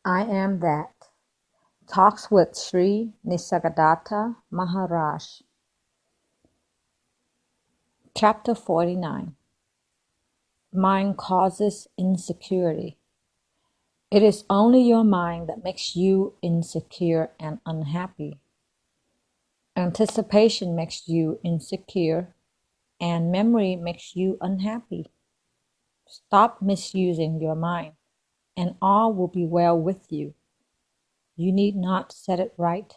I Am That. Talks with Sri Nisargadatta Maharaj. Chapter 49. Mind causes insecurity. It is only your mind that makes you insecure and unhappy. Anticipation makes you insecure, and memory makes you unhappy. Stop misusing your mind, and all will be well with you. You need not set it right.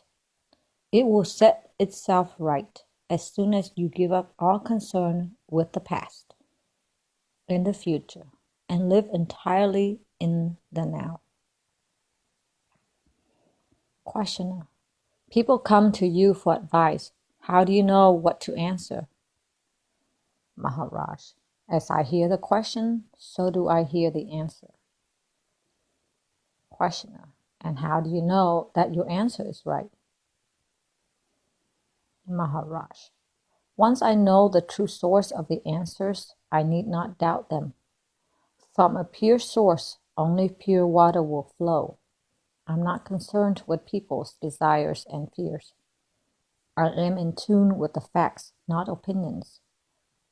It will set itself right as soon as you give up all concern with the past, in the future, and live entirely in the now. Questioner. People come to you for advice. How do you know what to answer? Maharaj. As I hear the question, so do I hear the answer. Questioner. And how do you know that your answer is right? Maharaj. Once I know the true source of the answers, I need not doubt them. From a pure source, only pure water will flow. I'm not concerned with people's desires and fears. I am in tune with the facts, not opinions.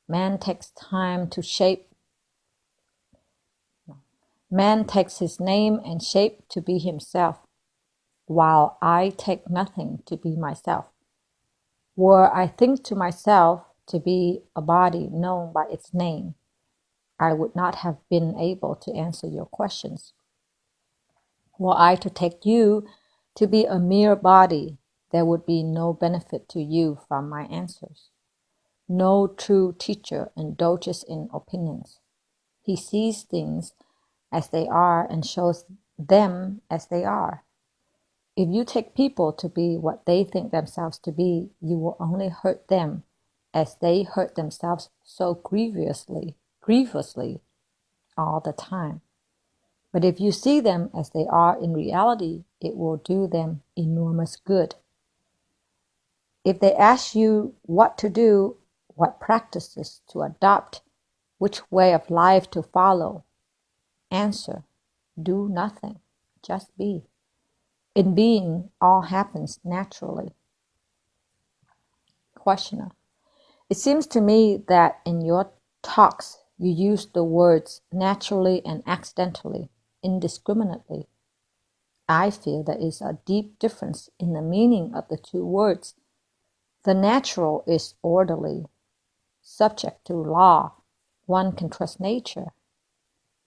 Man takes his name and shape to be himself, while I take nothing to be myself. Were I think to myself to be a body known by its name, I would not have been able to answer your questions. Were I to take you to be a mere body, there would be no benefit to you from my answers. No true teacher indulges in opinions. He sees things as they are and shows them as they are. If you take people to be what they think themselves to be, you will only hurt them as they hurt themselves so grievously all the time. But if you see them as they are in reality, it will do them enormous good. If they ask you what to do, what practices to adopt, which way of life to follow, answer, do nothing, just be. In being, all happens naturally. Questioner. It seems to me that in your talks you use the words naturally and accidentally, indiscriminately. I feel there is a deep difference in the meaning of the two words. The natural is orderly, subject to law. One can trust nature.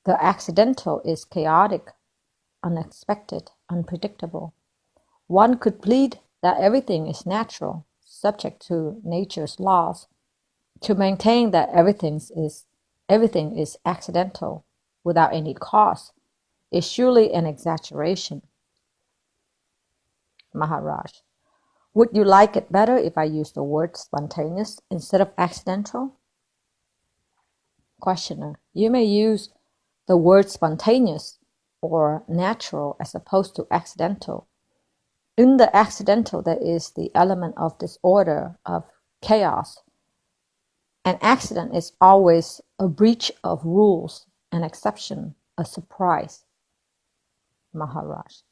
The accidental is chaotic, unexpected, unpredictable. One could plead that everything is natural, subject to nature's laws. To maintain that everything is accidental, without any cause, is surely an exaggeration. Maharaj. Would you like it better if I use the word spontaneous instead of accidental? Questioner. You may use the word spontaneous or natural as opposed to accidental. In the accidental, there is the element of disorder, of chaos. An accident is always a breach of rules, an exception, a surprise. Maharaj.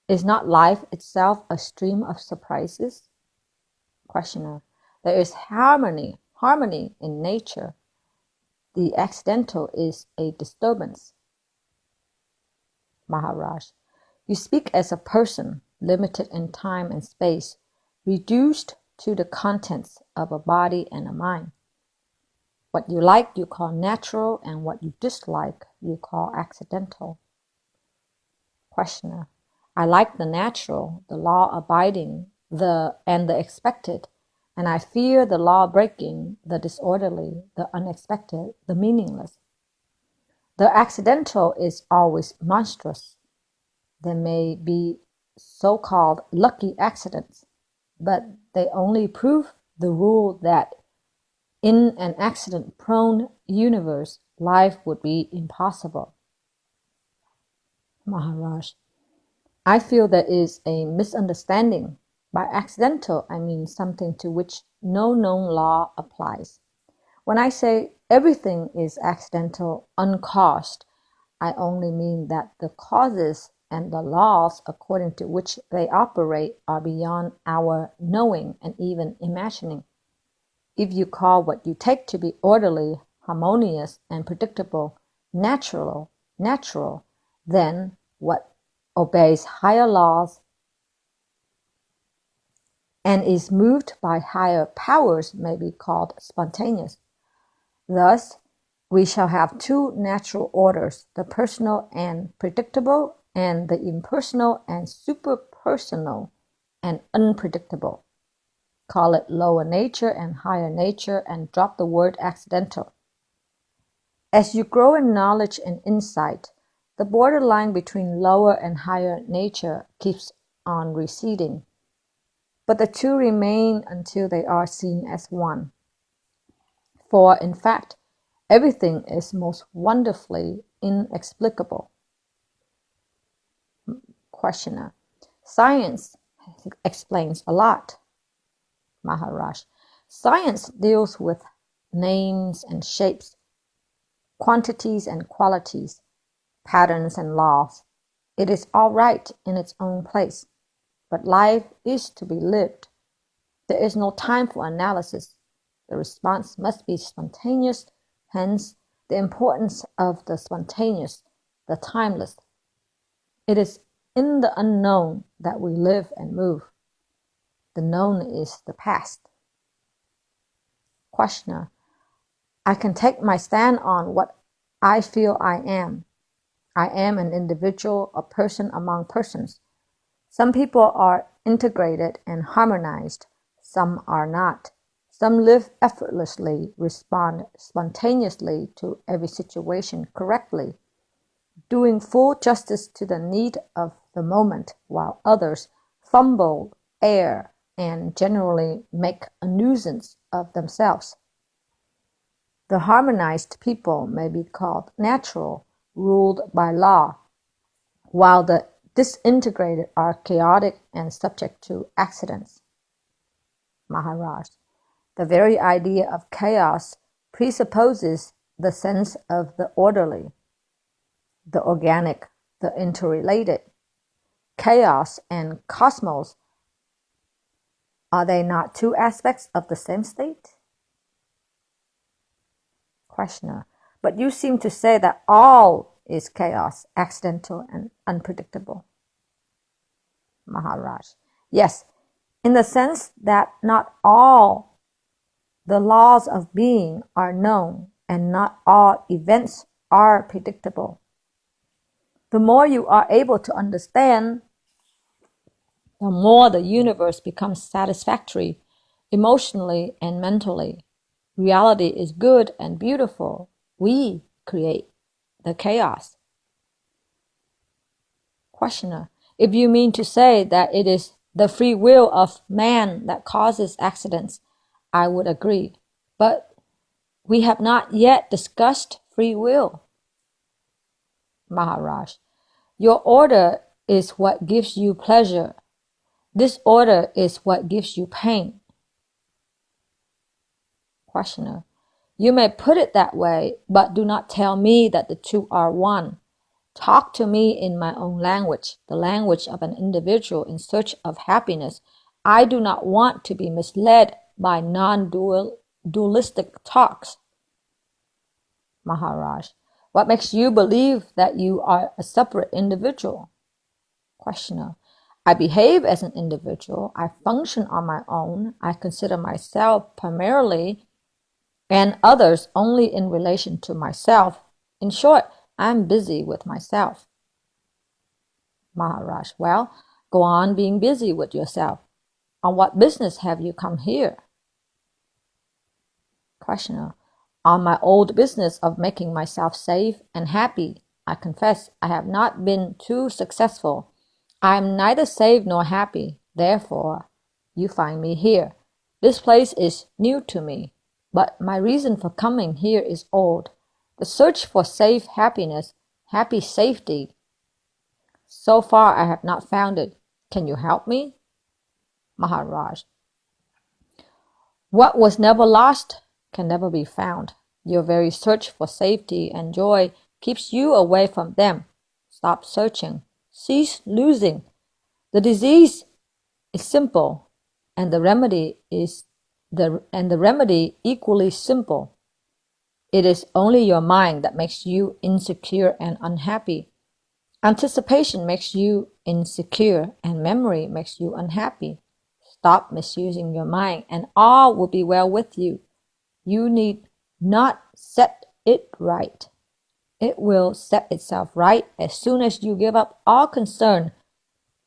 Is not life itself a stream of surprises? Questioner. There is harmony in nature. The accidental is a disturbance. Maharaj. You speak as a person, limited in time and space, reduced to the contents of a body and a mind. What you like you call natural, and what you dislike you call accidental. Questioner. I like the natural, the law-abiding, and the expected, and I fear the law-breaking, the disorderly, the unexpected, the meaningless. The accidental is always monstrous. There may be so-called lucky accidents, but they only prove the rule that in an accident-prone universe, life would be impossible. Maharaj. I feel there is a misunderstanding. By accidental, I mean something to which no known law applies. When I say everything is accidental, uncaused, I only mean that the causes and the laws according to which they operate are beyond our knowing and even imagining. If you call what you take to be orderly, harmonious, and predictable natural, then what obeys higher laws and is moved by higher powers may be called spontaneous. Thus, we shall have two natural orders, the personal and predictable, and the impersonal and superpersonal and unpredictable. Call it lower nature and higher nature and drop the word accidental. As you grow in knowledge and insight, the borderline between lower and higher nature keeps on receding, but the two remain until they are seen as one. For, in fact, everything is most wonderfully inexplicable. Questioner. Science explains a lot. Maharaj. Science deals with names and shapes, quantities and qualities, patterns and laws. It is all right in its own place, but life is to be lived. There is no time for analysis. The response must be spontaneous, hence the importance of the spontaneous, the timeless. It is in the unknown that we live and move. The known is the past. Questioner. I can take my stand on what I feel I am. I am an individual, a person among persons. Some people are integrated and harmonized. Some are not. Some live effortlessly, respond spontaneously to every situation correctly, doing full justice to the need of the moment, while others fumble, err, and generally make a nuisance of themselves. The harmonized people may be called natural, ruled by law, while the disintegrated are chaotic and subject to accidents. Maharaj. The very idea of chaos presupposes the sense of the orderly, the organic, the interrelated. Chaos and cosmos, are they not two aspects of the same state? Questioner. But you seem to say that all is chaos, accidental and unpredictable. Maharaj. Yes, in the sense that not all the laws of being are known and not all events are predictable. The more you are able to understand, the more the universe becomes satisfactory, emotionally and mentally. Reality is good and beautiful. We create the chaos. Questioner. If you mean to say that it is the free will of man that causes accidents, I would agree. But we have not yet discussed free will. Maharaj. Your order is what gives you pleasure. Disorder is what gives you pain. Questioner. You may put it that way, but do not tell me that the two are one. Talk to me in my own language, the language of an individual in search of happiness. I do not want to be misled by non-dualistic talks. Maharaj. What makes you believe that you are a separate individual? Questioner. I behave as an individual. I function on my own. I consider myself primarily and others only in relation to myself. In short, I'm busy with myself. Maharaj. Well, go on being busy with yourself. On what business have you come here? Questioner. On my old business of making myself safe and happy. I confess I have not been too successful. I am neither safe nor happy. Therefore, you find me here. This place is new to me, but my reason for coming here is old. The search for safe happiness, happy safety. So far I have not found it. Can you help me? Maharaj. What was never lost can never be found. Your very search for safety and joy keeps you away from them. Stop searching. Cease losing. The disease is simple, and the remedy equally simple. It is only your mind that makes you insecure and unhappy. Anticipation makes you insecure, and memory makes you unhappy. Stop misusing your mind, and all will be well with you. You need not set it right. It will set itself right as soon as you give up all concern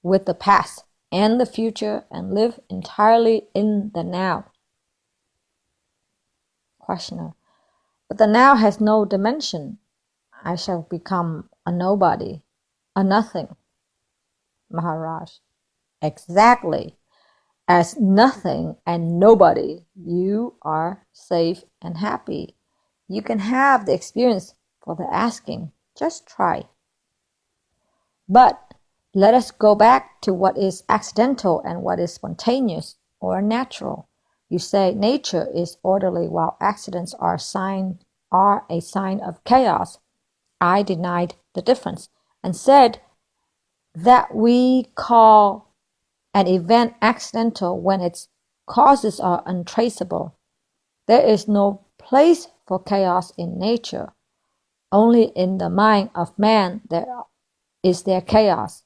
with the past and the future and live entirely in the now. Questioner. But the now has no dimension. I shall become a nobody, a nothing. Maharaj. Exactly. As nothing and nobody, you are safe and happy. You can have the experience for the asking. Just try. But let us go back to what is accidental and what is spontaneous or natural. You say nature is orderly while accidents are a sign of chaos. I denied the difference and said that we call an event accidental when its causes are untraceable. There is no place for chaos in nature. Only in the mind of man is there chaos.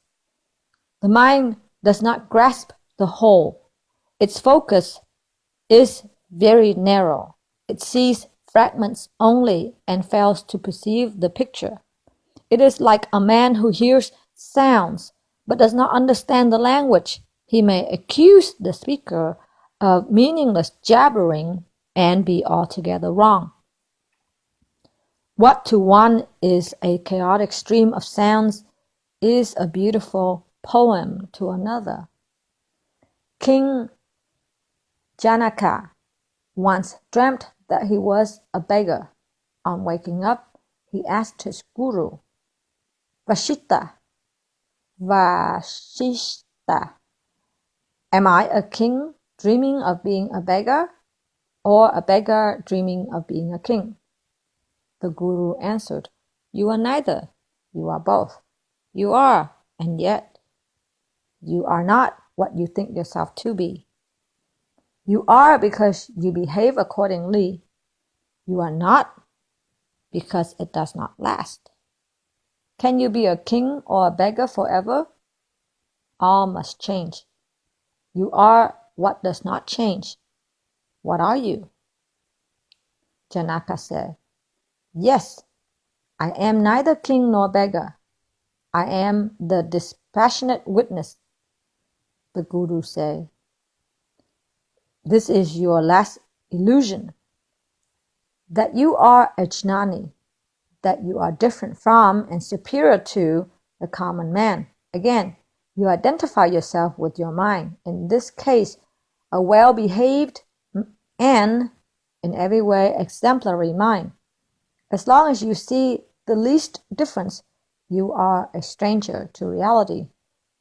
The mind does not grasp the whole. Its focus is very narrow. It sees fragments only and fails to perceive the picture. It is like a man who hears sounds but does not understand the language. He may accuse the speaker of meaningless jabbering and be altogether wrong. What to one is a chaotic stream of sounds is a beautiful poem to another. King Janaka once dreamt that he was a beggar. On waking up, he asked his guru, Vashishta, am I a king dreaming of being a beggar, or a beggar dreaming of being a king? The guru answered, you are neither, you are both. You are, and yet you are not what you think yourself to be. You are because you behave accordingly. You are not because it does not last. Can you be a king or a beggar forever? All must change. You are what does not change. What are you? Janaka said, yes, I am neither king nor beggar. I am the dispassionate witness. The Guru said, this is your last illusion, that you are a jnani, that you are different from and superior to the common man. Again, you identify yourself with your mind. In this case, a well-behaved and in every way exemplary mind. As long as you see the least difference, you are a stranger to reality.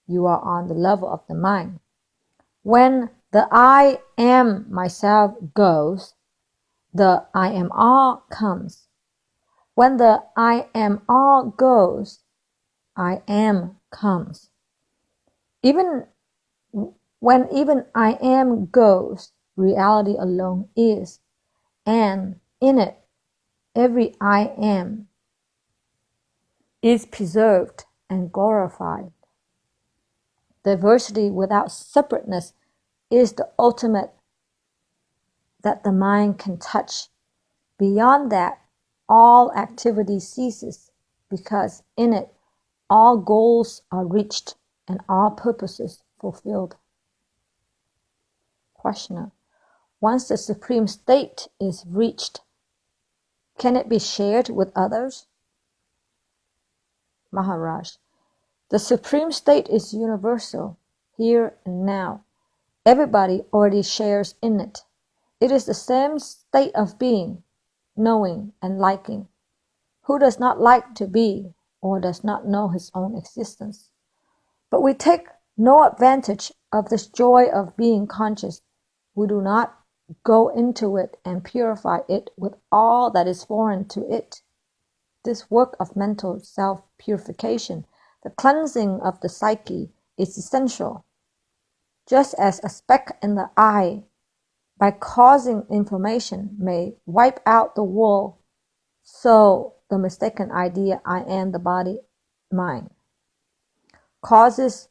You are on the level of the mind. When the I am myself goes, the I am all comes. When the I am all goes, I am comes. Even when even I am goes, reality alone is, and in it, every I am is preserved and glorified. Diversity without separateness is the ultimate that the mind can touch. Beyond that, all activity ceases, because in it all goals are reached and all purposes fulfilled. Questioner. Once the supreme state is reached, can it be shared with others? Maharaj. The supreme state is universal, here and now. Everybody already shares in it. It is the same state of being, knowing and liking. Who does not like to be or does not know his own existence? But we take no advantage of this joy of being conscious. We do not go into it and purify it with all that is foreign to it. This work of mental self-purification The cleansing of the psyche is essential. Just as a speck in the eye, by causing inflammation, may wipe out the wool, so the mistaken idea I am the body, mind, causes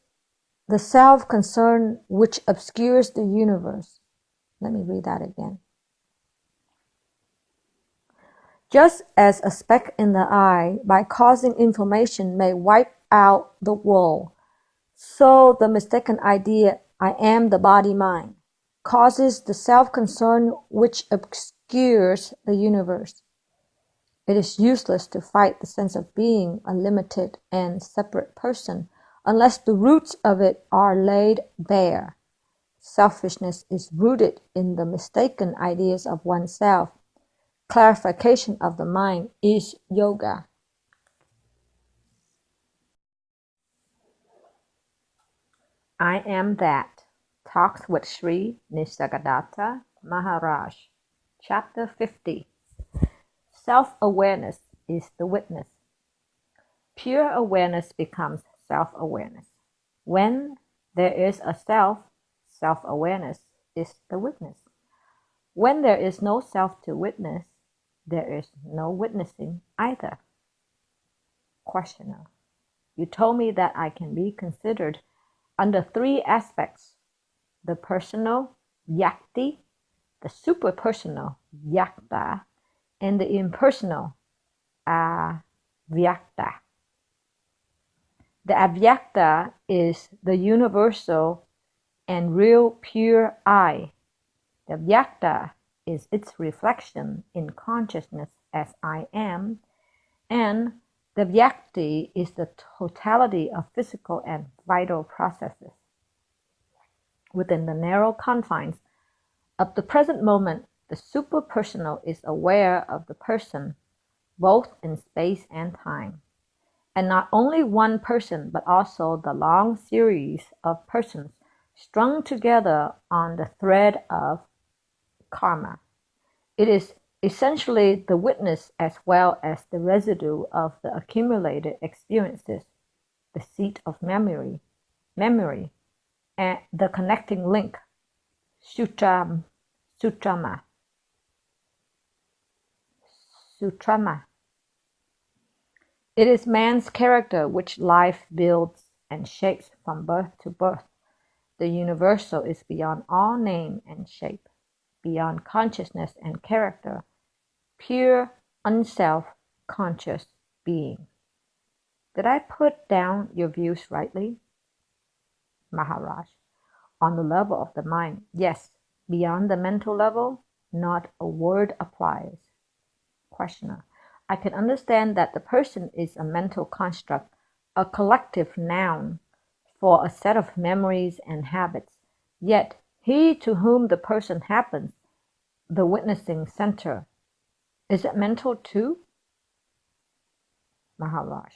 the self-concern which obscures the universe. Let me read that again. Just as a speck in the eye, by causing inflammation, may wipe out the wool, so the mistaken idea, I am the body-mind, causes the self-concern which obscures the universe. It is useless to fight the sense of being a limited and separate person unless the roots of it are laid bare. Selfishness is rooted in the mistaken ideas of oneself. Clarification of the mind is yoga. I Am That. Talks with Sri Nisargadatta Maharaj. Chapter 50. Self-awareness is the witness. Pure awareness becomes self-awareness. When there is a self, self-awareness is the witness. When there is no self to witness, there is no witnessing either. Questioner. You told me that I can be considered under three aspects: the personal, vyakti, the superpersonal, vyakta, and the impersonal, avyakta. The avyakta is the universal and real pure I. The vyakta is its reflection in consciousness as I am, and the vyakti is the totality of physical and vital processes. Within the narrow confines of the present moment, the superpersonal is aware of the person, both in space and time. And not only one person, but also the long series of persons strung together on the thread of karma. It is essentially the witness as well as the residue of the accumulated experiences, the seat of memory, and the connecting link, sutrama. It is man's character which life builds and shapes from birth to birth. The universal is beyond all name and shape, beyond consciousness and character, pure, unself-conscious being. Did I put down your views rightly? Maharaj. On the level of the mind, yes. Beyond the mental level, not a word applies. Questioner. I can understand that the person is a mental construct, a collective noun for a set of memories and habits. Yet he to whom the person happens, the witnessing center, is it mental too? Maharaj.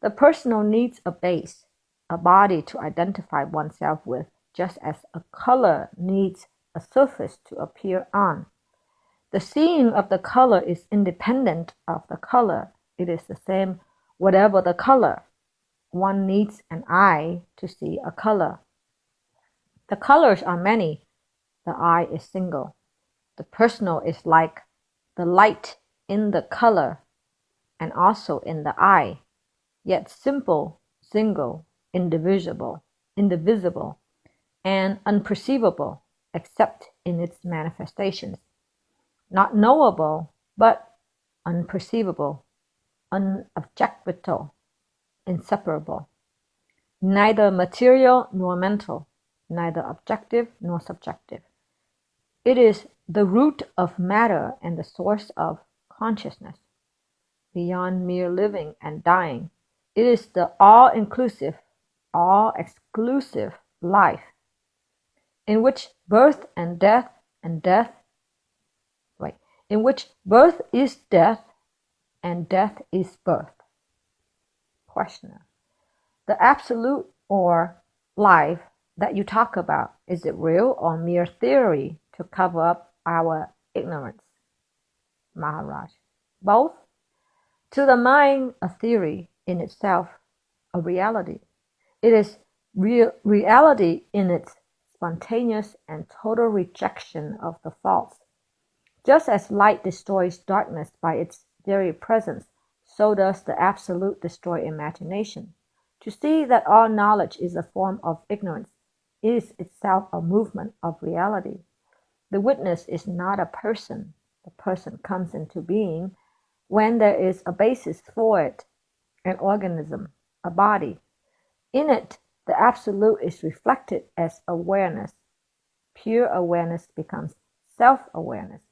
The personal needs a base, a body to identify oneself with, just as a color needs a surface to appear on. The seeing of the color is independent of the color. It is the same whatever the color. One needs an eye to see a color. The colors are many. The eye is single. The personal is like the light in the color and also in the eye, yet simple, single, indivisible, and unperceivable except in its manifestations. Not knowable, but unperceivable, unobjectable, inseparable. Neither material nor mental, neither objective nor subjective. It is the root of matter and the source of consciousness. Beyond mere living and dying, it is the all-inclusive, all-exclusive life, in which birth and death in which birth is death and death is birth. Questioner. The absolute or life that you talk about, is it real or mere theory to cover up our ignorance? Maharaj. Both. To the mind, a theory in itself, a reality. It is reality in its spontaneous and total rejection of the false. Just as light destroys darkness by its very presence, so does the Absolute destroy imagination. To see that all knowledge is a form of ignorance is itself a movement of reality. The witness is not a person. The person comes into being when there is a basis for it, an organism, a body. In it, the Absolute is reflected as awareness. Pure awareness becomes self-awareness.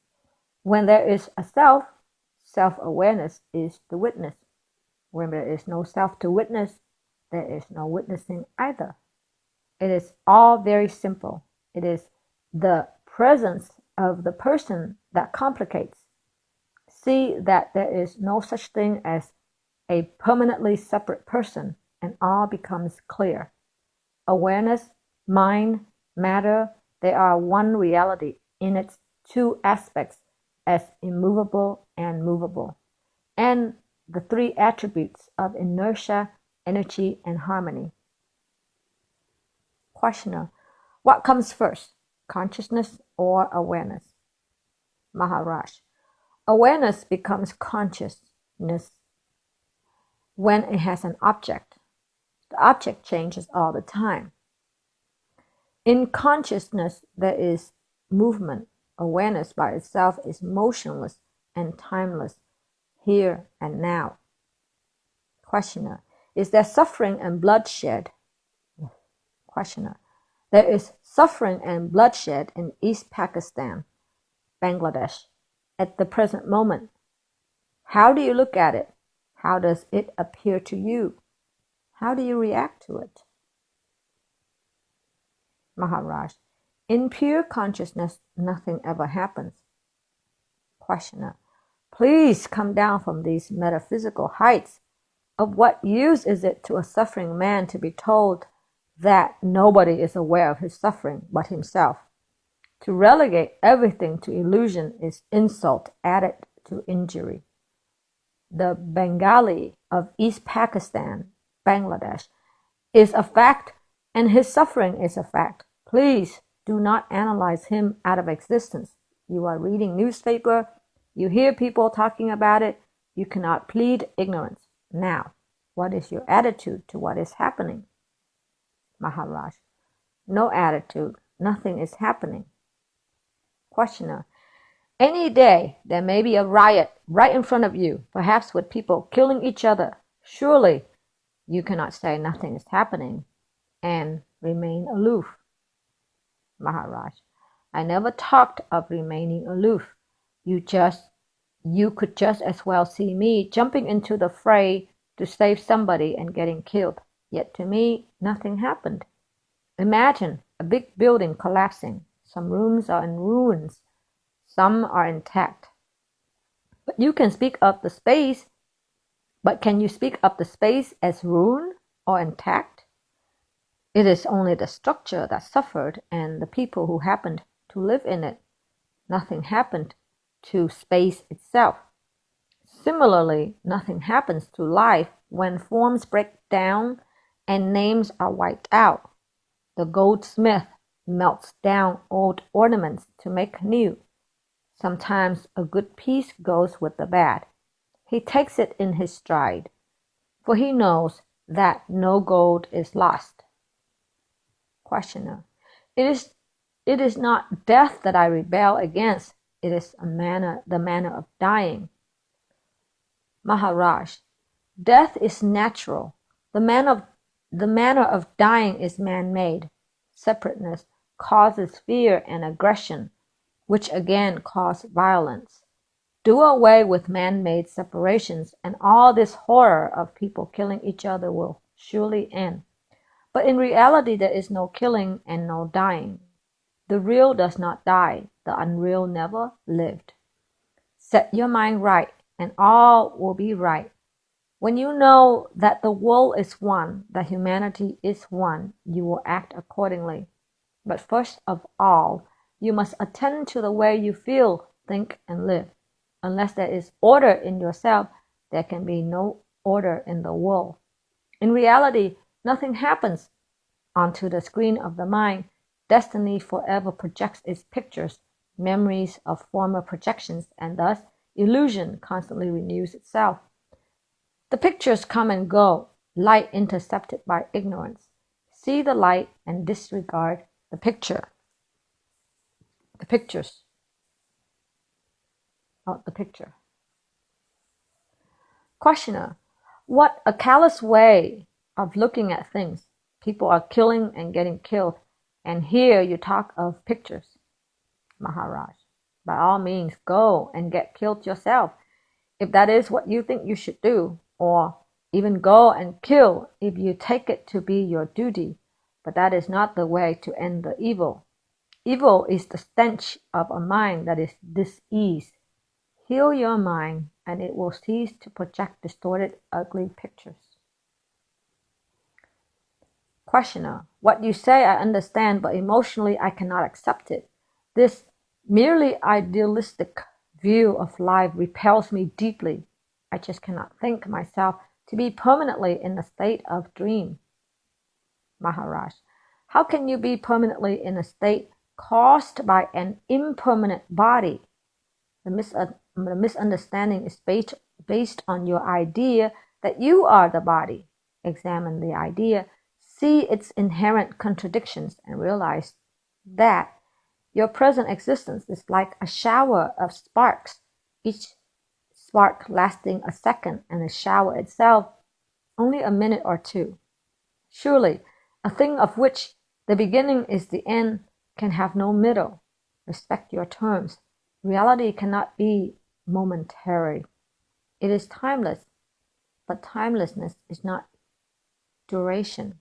When there is a self, self-awareness is the witness. When there is no self to witness, there is no witnessing either. It is all very simple. It is the presence of the person that complicates. See that there is no such thing as a permanently separate person, and all becomes clear. Awareness, mind, matter, they are one reality in its two aspects as immovable and movable, and the three attributes of inertia, energy, and harmony. Questioner: what comes first, consciousness or awareness? Maharaj: awareness becomes consciousness when it has an object. The object changes all the time. In consciousness, there is movement. Awareness by itself is motionless and timeless, here and now. Questioner: is there suffering and bloodshed? Questioner: there is suffering and bloodshed in East Pakistan, Bangladesh, at the present moment. How do you look at it? How does it appear to you? How do you react to it? Maharaj: in pure consciousness, nothing ever happens. Questioner: please come down from these metaphysical heights. Of what use is it to a suffering man to be told that nobody is aware of his suffering but himself? To relegate everything to illusion is insult added to injury. The Bengali of East Pakistan, Bangladesh, is a fact, and his suffering is a fact. Please do not analyze him out of existence. You are reading newspaper, you hear people talking about it, you cannot plead ignorance. Now, what is your attitude to what is happening? Maharaj: no attitude, nothing is happening. Questioner: any day there may be a riot right in front of you, perhaps with people killing each other. Surely you cannot say nothing is happening and remain aloof. Maharaj: I never talked of remaining aloof. You could just as well see me jumping into the fray to save somebody and getting killed. Yet to me, nothing happened. Imagine a big building collapsing. Some rooms are in ruins. Some are intact. But can you speak of the space as ruined or intact? It is only the structure that suffered and the people who happened to live in it. Nothing happened to space itself. Similarly, nothing happens to life when forms break down and names are wiped out. The goldsmith melts down old ornaments to make new. Sometimes a good piece goes with the bad. He takes it in his stride, for he knows that no gold is lost. Questioner: it is not death that I rebel against, it is the manner of dying. Maharaj: death is natural. The manner of dying is man-made. Separateness causes fear and aggression, which again cause violence. Do away with man-made separations, and all this horror of people killing each other will surely end. But in reality, there is no killing and no dying. The real does not die. The unreal never lived. Set your mind right, and all will be right. When you know that the world is one, that humanity is one, you will act accordingly. But first of all, you must attend to the way you feel, think, and live. Unless there is order in yourself, there can be no order in the world. In reality, nothing happens onto the screen of the mind. Destiny forever projects its pictures, memories of former projections, and thus illusion constantly renews itself. The pictures come and go, light intercepted by ignorance. See the light and disregard the picture. The pictures, not the picture. Questioner, what a callous way of looking at things. People are killing and getting killed, and here you talk of pictures. Maharaj, by all means, go and get killed yourself, if that is what you think you should do, or even go and kill if you take it to be your duty, but that is not the way to end the evil. Evil is the stench of a mind that is diseased. Heal your mind, and it will cease to project distorted, ugly pictures. Questioner, what you say I understand, but emotionally I cannot accept it. This merely idealistic view of life repels me deeply. I just cannot think myself to be permanently in a state of dream. Maharaj, how can you be permanently in a state caused by an impermanent body? The misunderstanding is based on your idea that you are the body. Examine the idea, see its inherent contradictions, and realize that your present existence is like a shower of sparks, each spark lasting a second, and the shower itself only a minute or two. Surely, a thing of which the beginning is the end can have no middle. Respect your terms. Reality cannot be momentary. It is timeless, but timelessness is not duration.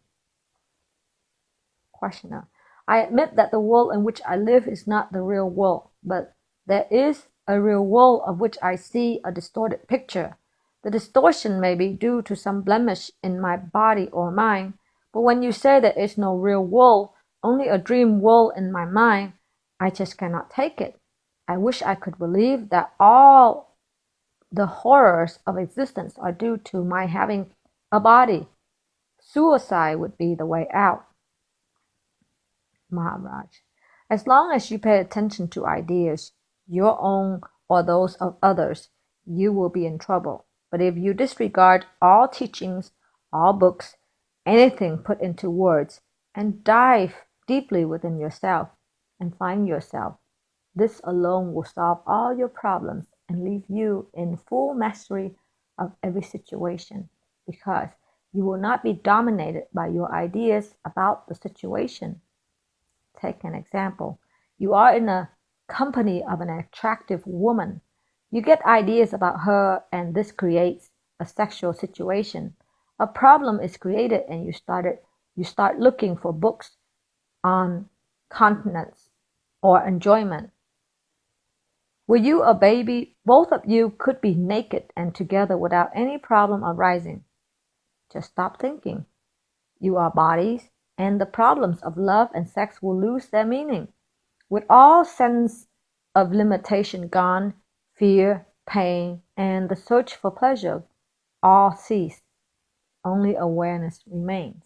Questioner, I admit that the world in which I live is not the real world, but there is a real world of which I see a distorted picture. The distortion may be due to some blemish in my body or mind, but when you say there is no real world, only a dream world in my mind, I just cannot take it. I wish I could believe that all the horrors of existence are due to my having a body. Suicide would be the way out. Maharaj, as long as you pay attention to ideas, your own or those of others, you will be in trouble. But if you disregard all teachings, all books, anything put into words, and dive deeply within yourself and find yourself, this alone will solve all your problems and leave you in full mastery of every situation, because you will not be dominated by your ideas about the situation. Take an example. You are in a company of an attractive woman. You get ideas about her, and this creates a sexual situation. A problem is created, and you start looking for books on continence or enjoyment. Were you a baby, both of you could be naked and together without any problem arising. Just stop thinking. You are bodies, and the problems of love and sex will lose their meaning. With all sense of limitation gone, fear, pain, and the search for pleasure all cease. Only awareness remains.